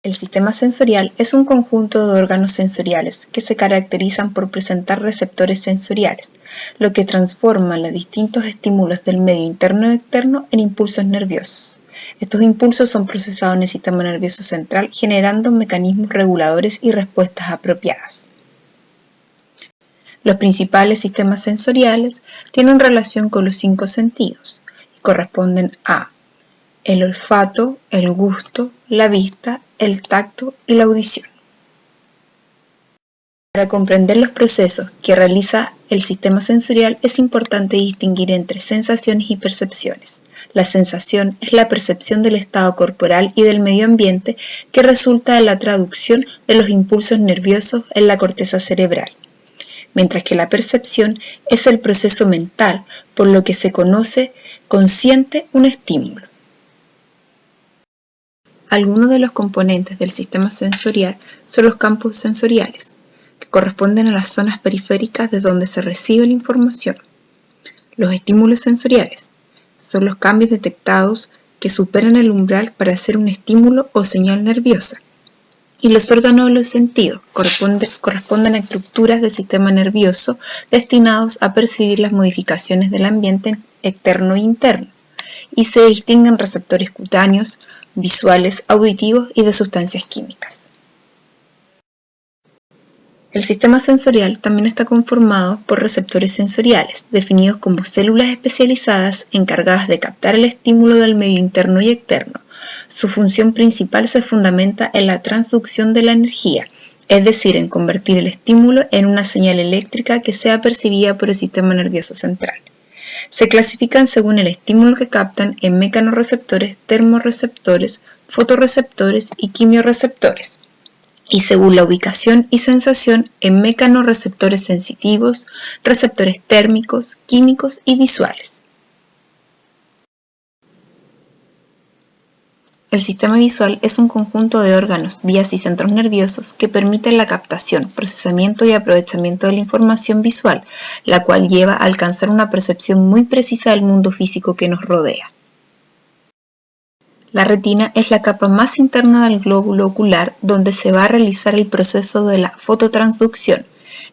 El sistema sensorial es un conjunto de órganos sensoriales que se caracterizan por presentar receptores sensoriales, lo que transforma los distintos estímulos del medio interno y externo en impulsos nerviosos. Estos impulsos son procesados en el sistema nervioso central, generando mecanismos reguladores y respuestas apropiadas. Los principales sistemas sensoriales tienen relación con los 5 sentidos y corresponden a el olfato, el gusto, la vista, el tacto y la audición. Para comprender los procesos que realiza el sistema sensorial es importante distinguir entre sensaciones y percepciones. La sensación es la percepción del estado corporal y del medio ambiente que resulta de la traducción de los impulsos nerviosos en la corteza cerebral, mientras que la percepción es el proceso mental, por lo que se conoce consciente un estímulo. Algunos de los componentes del sistema sensorial son los campos sensoriales, que corresponden a las zonas periféricas de donde se recibe la información. Los estímulos sensoriales son los cambios detectados que superan el umbral para hacer un estímulo o señal nerviosa. Y los órganos de los sentidos corresponden a estructuras del sistema nervioso destinados a percibir las modificaciones del ambiente externo e interno, y se distinguen receptores cutáneos, visuales, auditivos y de sustancias químicas. El sistema sensorial también está conformado por receptores sensoriales, definidos como células especializadas encargadas de captar el estímulo del medio interno y externo. Su función principal se fundamenta en la transducción de la energía, es decir, en convertir el estímulo en una señal eléctrica que sea percibida por el sistema nervioso central. Se clasifican según el estímulo que captan en mecanorreceptores, termorreceptores, fotorreceptores y quimiorreceptores, y según la ubicación y sensación en mecanorreceptores sensitivos, receptores térmicos, químicos y visuales. El sistema visual es un conjunto de órganos, vías y centros nerviosos que permiten la captación, procesamiento y aprovechamiento de la información visual, la cual lleva a alcanzar una percepción muy precisa del mundo físico que nos rodea. La retina es la capa más interna del glóbulo ocular donde se va a realizar el proceso de la fototransducción.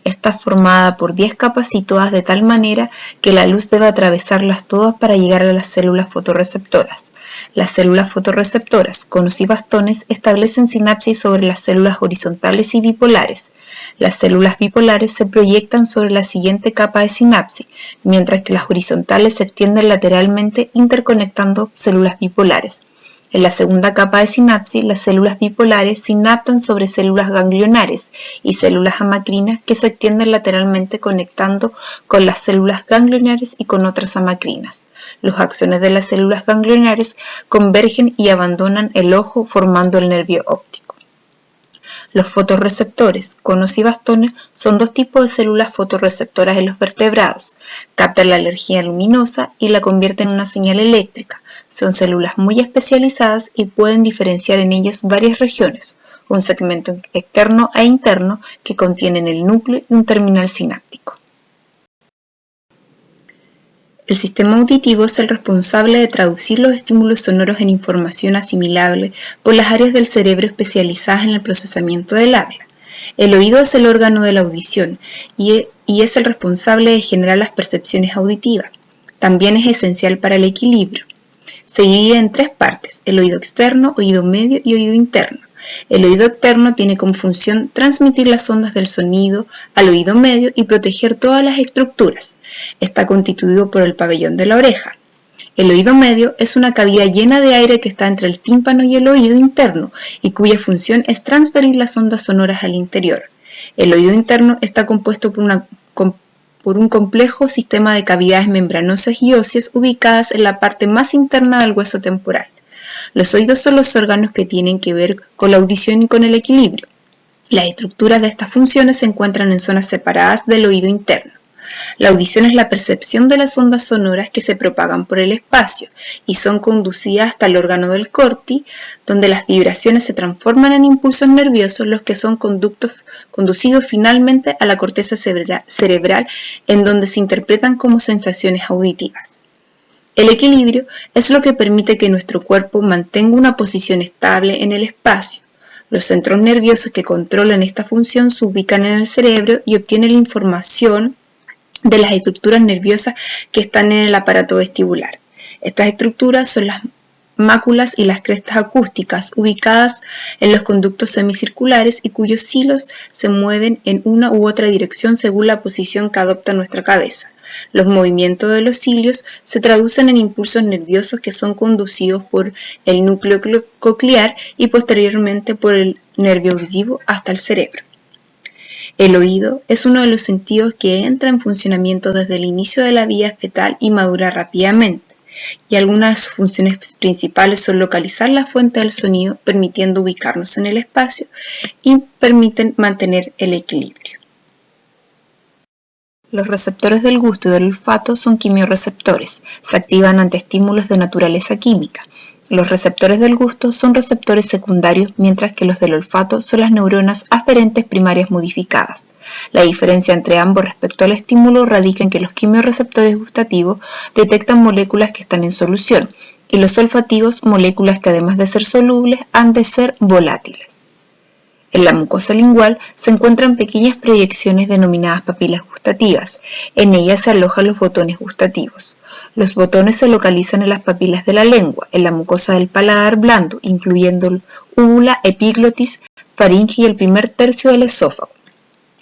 Está formada por 10 capas situadas de tal manera que la luz debe atravesarlas todas para llegar a las células fotorreceptoras. Las células fotorreceptoras, conos y bastones, establecen sinapsis sobre las células horizontales y bipolares. Las células bipolares se proyectan sobre la siguiente capa de sinapsis, mientras que las horizontales se extienden lateralmente interconectando células bipolares. En la segunda capa de sinapsis, las células bipolares sinaptan sobre células ganglionares y células amacrinas que se extienden lateralmente conectando con las células ganglionares y con otras amacrinas. Los axones de las células ganglionares convergen y abandonan el ojo formando el nervio óptico. Los fotorreceptores, conos y bastones, son dos tipos de células fotorreceptoras en los vertebrados. Captan la energía luminosa y la convierten en una señal eléctrica. Son células muy especializadas y pueden diferenciar en ellas varias regiones, un segmento externo e interno que contienen el núcleo y un terminal sináptico. El sistema auditivo es el responsable de traducir los estímulos sonoros en información asimilable por las áreas del cerebro especializadas en el procesamiento del habla. El oído es el órgano de la audición y es el responsable de generar las percepciones auditivas. También es esencial para el equilibrio. Se divide en 3 partes: el oído externo, oído medio y oído interno. El oído externo tiene como función transmitir las ondas del sonido al oído medio y proteger todas las estructuras. Está constituido por el pabellón de la oreja. El oído medio es una cavidad llena de aire que está entre el tímpano y el oído interno y cuya función es transferir las ondas sonoras al interior. El oído interno está compuesto por un complejo sistema de cavidades membranosas y óseas ubicadas en la parte más interna del hueso temporal. Los oídos son los órganos que tienen que ver con la audición y con el equilibrio. Las estructuras de estas funciones se encuentran en zonas separadas del oído interno. La audición es la percepción de las ondas sonoras que se propagan por el espacio y son conducidas hasta el órgano del corti, donde las vibraciones se transforman en impulsos nerviosos, los que son conducidos finalmente a la corteza cerebral, en donde se interpretan como sensaciones auditivas. El equilibrio es lo que permite que nuestro cuerpo mantenga una posición estable en el espacio. Los centros nerviosos que controlan esta función se ubican en el cerebro y obtienen la información de las estructuras nerviosas que están en el aparato vestibular. Estas estructuras son las máculas y las crestas acústicas, ubicadas en los conductos semicirculares y cuyos hilos se mueven en una u otra dirección según la posición que adopta nuestra cabeza. Los movimientos de los cilios se traducen en impulsos nerviosos que son conducidos por el núcleo coclear y posteriormente por el nervio auditivo hasta el cerebro. El oído es uno de los sentidos que entra en funcionamiento desde el inicio de la vida fetal y madura rápidamente, y algunas de sus funciones principales son localizar la fuente del sonido, permitiendo ubicarnos en el espacio, y permiten mantener el equilibrio. Los receptores del gusto y del olfato son quimiorreceptores, se activan ante estímulos de naturaleza química. Los receptores del gusto son receptores secundarios, mientras que los del olfato son las neuronas aferentes primarias modificadas. La diferencia entre ambos respecto al estímulo radica en que los quimiorreceptores gustativos detectan moléculas que están en solución y los olfativos moléculas que, además de ser solubles, han de ser volátiles. En la mucosa lingual se encuentran pequeñas proyecciones denominadas papilas gustativas. En ellas se alojan los botones gustativos. Los botones se localizan en las papilas de la lengua, en la mucosa del paladar blando, incluyendo úvula, epiglotis, faringe y el primer tercio del esófago.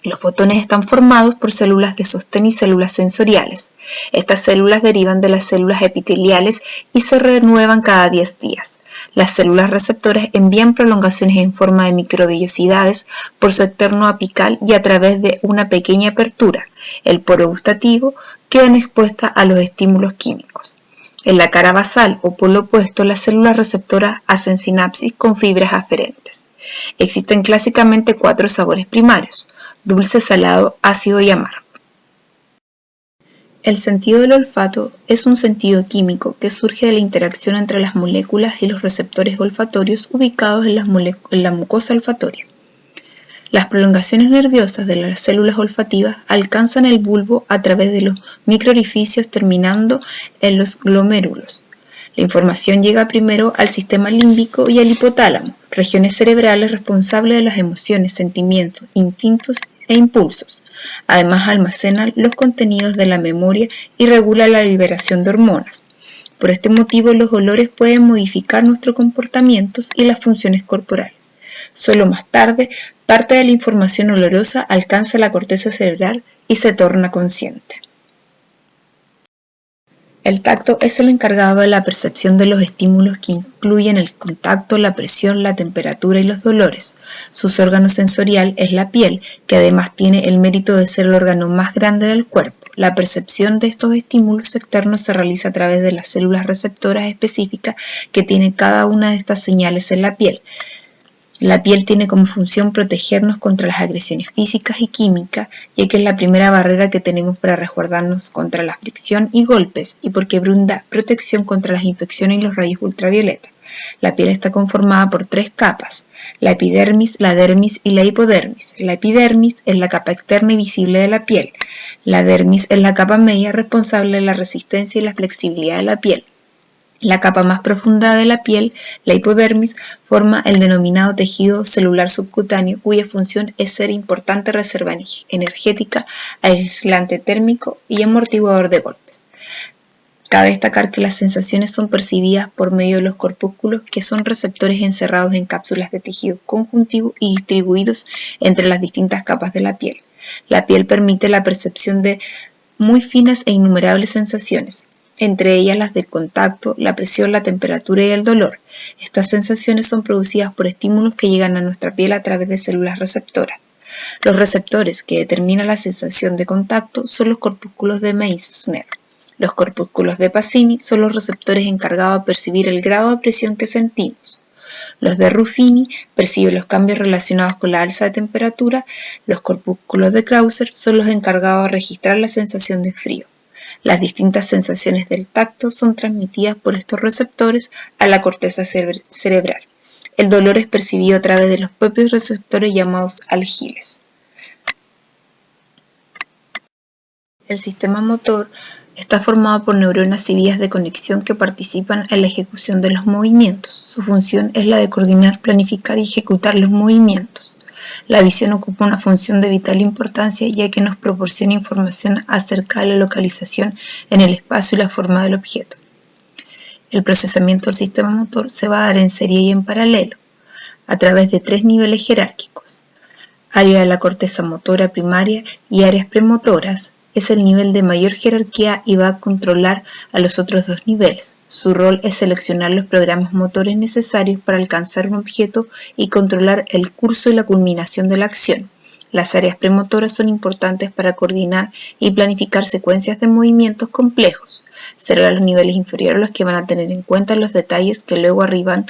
Los botones están formados por células de sostén y células sensoriales. Estas células derivan de las células epiteliales y se renuevan cada 10 días. Las células receptoras envían prolongaciones en forma de microvellosidades por su externo apical y a través de una pequeña apertura, el poro gustativo, quedan expuestas a los estímulos químicos. En la cara basal o polo opuesto, las células receptoras hacen sinapsis con fibras aferentes. Existen clásicamente 4 sabores primarios: dulce, salado, ácido y amargo. El sentido del olfato es un sentido químico que surge de la interacción entre las moléculas y los receptores olfatorios ubicados en la mucosa olfatoria. Las prolongaciones nerviosas de las células olfativas alcanzan el bulbo a través de los microorificios terminando en los glomérulos. La información llega primero al sistema límbico y al hipotálamo, regiones cerebrales responsables de las emociones, sentimientos, instintos e impulsos. Además, almacena los contenidos de la memoria y regula la liberación de hormonas. Por este motivo, los olores pueden modificar nuestros comportamientos y las funciones corporales. Solo más tarde, parte de la información olorosa alcanza la corteza cerebral y se torna consciente. El tacto es el encargado de la percepción de los estímulos que incluyen el contacto, la presión, la temperatura y los dolores. Su órgano sensorial es la piel, que además tiene el mérito de ser el órgano más grande del cuerpo. La percepción de estos estímulos externos se realiza a través de las células receptoras específicas que tienen cada una de estas señales en la piel. La piel tiene como función protegernos contra las agresiones físicas y químicas, ya que es la primera barrera que tenemos para resguardarnos contra la fricción y golpes, y porque brinda protección contra las infecciones y los rayos ultravioleta. La piel está conformada por 3 capas: la epidermis, la dermis y la hipodermis. La epidermis es la capa externa y visible de la piel. La dermis es la capa media responsable de la resistencia y la flexibilidad de la piel. La capa más profunda de la piel, la hipodermis, forma el denominado tejido celular subcutáneo, cuya función es ser importante reserva energética, aislante térmico y amortiguador de golpes. Cabe destacar que las sensaciones son percibidas por medio de los corpúsculos, que son receptores encerrados en cápsulas de tejido conjuntivo y distribuidos entre las distintas capas de la piel. La piel permite la percepción de muy finas e innumerables sensaciones, entre ellas las del contacto, la presión, la temperatura y el dolor. Estas sensaciones son producidas por estímulos que llegan a nuestra piel a través de células receptoras. Los receptores que determinan la sensación de contacto son los corpúsculos de Meissner. Los corpúsculos de Pacini son los receptores encargados de percibir el grado de presión que sentimos. Los de Ruffini perciben los cambios relacionados con la alza de temperatura. Los corpúsculos de Krauser son los encargados de registrar la sensación de frío. Las distintas sensaciones del tacto son transmitidas por estos receptores a la corteza cerebral. El dolor es percibido a través de los propios receptores llamados algiles. El sistema motor Está formado por neuronas y vías de conexión que participan en la ejecución de los movimientos. Su función es la de coordinar, planificar y ejecutar los movimientos. La visión ocupa una función de vital importancia ya que nos proporciona información acerca de la localización en el espacio y la forma del objeto. El procesamiento del sistema motor se va a dar en serie y en paralelo, a través de 3 niveles jerárquicos. Área de la corteza motora primaria y áreas premotoras. Es el nivel de mayor jerarquía y va a controlar a los otros 2 niveles. Su rol es seleccionar los programas motores necesarios para alcanzar un objeto y controlar el curso y la culminación de la acción. Las áreas premotoras son importantes para coordinar y planificar secuencias de movimientos complejos. Serán los niveles inferiores los que van a tener en cuenta los detalles que luego arribarán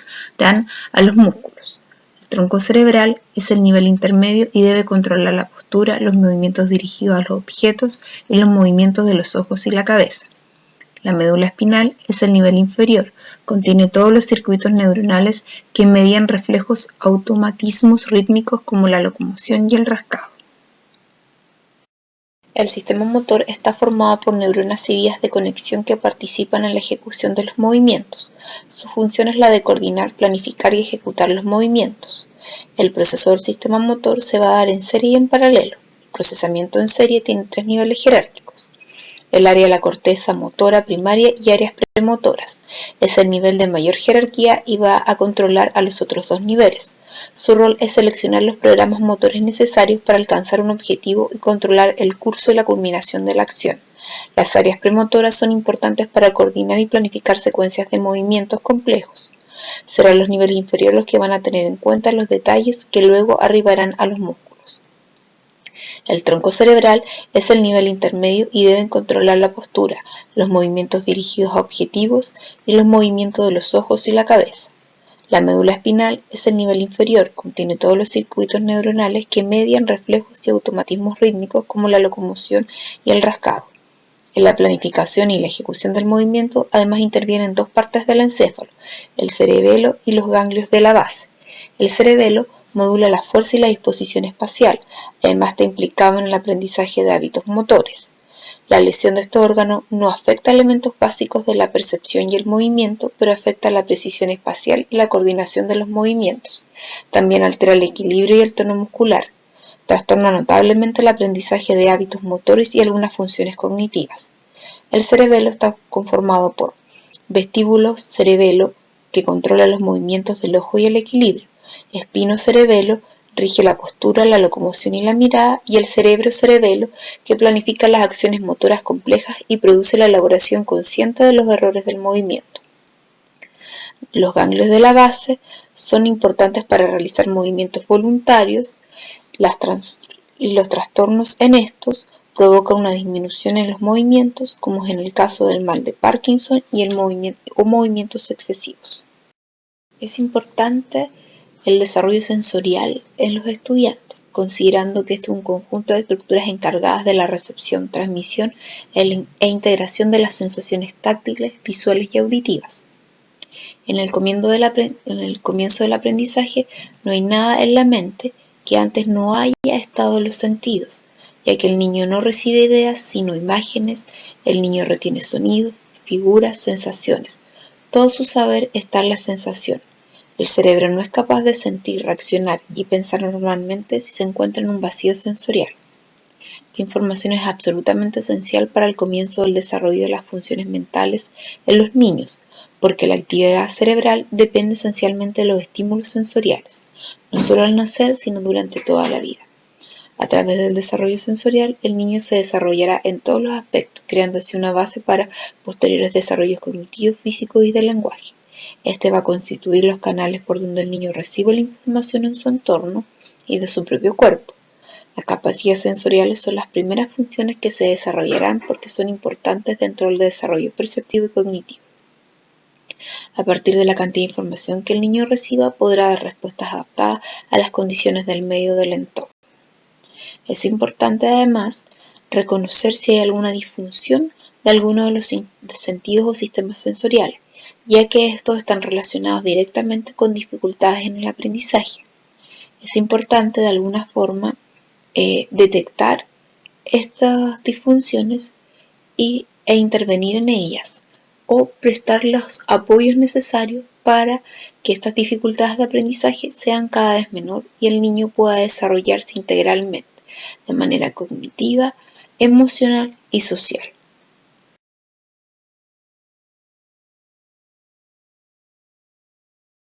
a los músculos. El tronco cerebral es el nivel intermedio y debe controlar la postura, los movimientos dirigidos a los objetos y los movimientos de los ojos y la cabeza. La médula espinal es el nivel inferior, contiene todos los circuitos neuronales que median reflejos, automatismos rítmicos como la locomoción y el rascado. El sistema motor está formado por neuronas y vías de conexión que participan en la ejecución de los movimientos. Su función es la de coordinar, planificar y ejecutar los movimientos. El proceso del sistema motor se va a dar en serie y en paralelo. El procesamiento en serie tiene 3 niveles jerárquicos. El área de la corteza motora primaria y áreas premotoras. Es el nivel de mayor jerarquía y va a controlar a los otros 2 niveles. Su rol es seleccionar los programas motores necesarios para alcanzar un objetivo y controlar el curso y la culminación de la acción. Las áreas premotoras son importantes para coordinar y planificar secuencias de movimientos complejos. Serán los niveles inferiores los que van a tener en cuenta los detalles que luego arribarán a los músculos. El tronco cerebral es el nivel intermedio y deben controlar la postura, los movimientos dirigidos a objetivos y los movimientos de los ojos y la cabeza. La médula espinal es el nivel inferior, contiene todos los circuitos neuronales que median reflejos y automatismos rítmicos como la locomoción y el rascado. En la planificación y la ejecución del movimiento además intervienen 2 partes del encéfalo, el cerebelo y los ganglios de la base. El cerebelo modula la fuerza y la disposición espacial, además está implicado en el aprendizaje de hábitos motores. La lesión de este órgano no afecta elementos básicos de la percepción y el movimiento, pero afecta la precisión espacial y la coordinación de los movimientos. También altera el equilibrio y el tono muscular. Trastorna notablemente el aprendizaje de hábitos motores y algunas funciones cognitivas. El cerebelo está conformado por vestíbulo cerebelo, que controla los movimientos del ojo y el equilibrio, espino cerebelo, rige la postura, la locomoción y la mirada, y el cerebro cerebelo, que planifica las acciones motoras complejas y produce la elaboración consciente de los errores del movimiento. Los ganglios de la base son importantes para realizar movimientos voluntarios. Los trastornos en estos provocan una disminución en los movimientos, como es en el caso del mal de Parkinson y movimientos excesivos. Es importante el desarrollo sensorial en los estudiantes, considerando que este es un conjunto de estructuras encargadas de la recepción, transmisión e integración de las sensaciones táctiles, visuales y auditivas. En el comienzo del aprendizaje no hay nada en la mente que antes no haya estado en los sentidos, ya que el niño no recibe ideas sino imágenes, el niño retiene sonidos, figuras, sensaciones. Todo su saber está en la sensación. El cerebro no es capaz de sentir, reaccionar y pensar normalmente si se encuentra en un vacío sensorial. Esta información es absolutamente esencial para el comienzo del desarrollo de las funciones mentales en los niños, porque la actividad cerebral depende esencialmente de los estímulos sensoriales, no solo al nacer, sino durante toda la vida. A través del desarrollo sensorial, el niño se desarrollará en todos los aspectos, creando así una base para posteriores desarrollos cognitivos, físicos y del lenguaje. Este va a constituir los canales por donde el niño recibe la información en su entorno y de su propio cuerpo. Las capacidades sensoriales son las primeras funciones que se desarrollarán porque son importantes dentro del desarrollo perceptivo y cognitivo. A partir de la cantidad de información que el niño reciba, podrá dar respuestas adaptadas a las condiciones del medio del entorno. Es importante además reconocer si hay alguna disfunción de alguno de los sentidos o sistemas sensoriales, ya que estos están relacionados directamente con dificultades en el aprendizaje. Es importante de alguna forma detectar estas disfunciones y e intervenir en ellas, o prestar los apoyos necesarios para que estas dificultades de aprendizaje sean cada vez menor y el niño pueda desarrollarse integralmente, de manera cognitiva, emocional y social.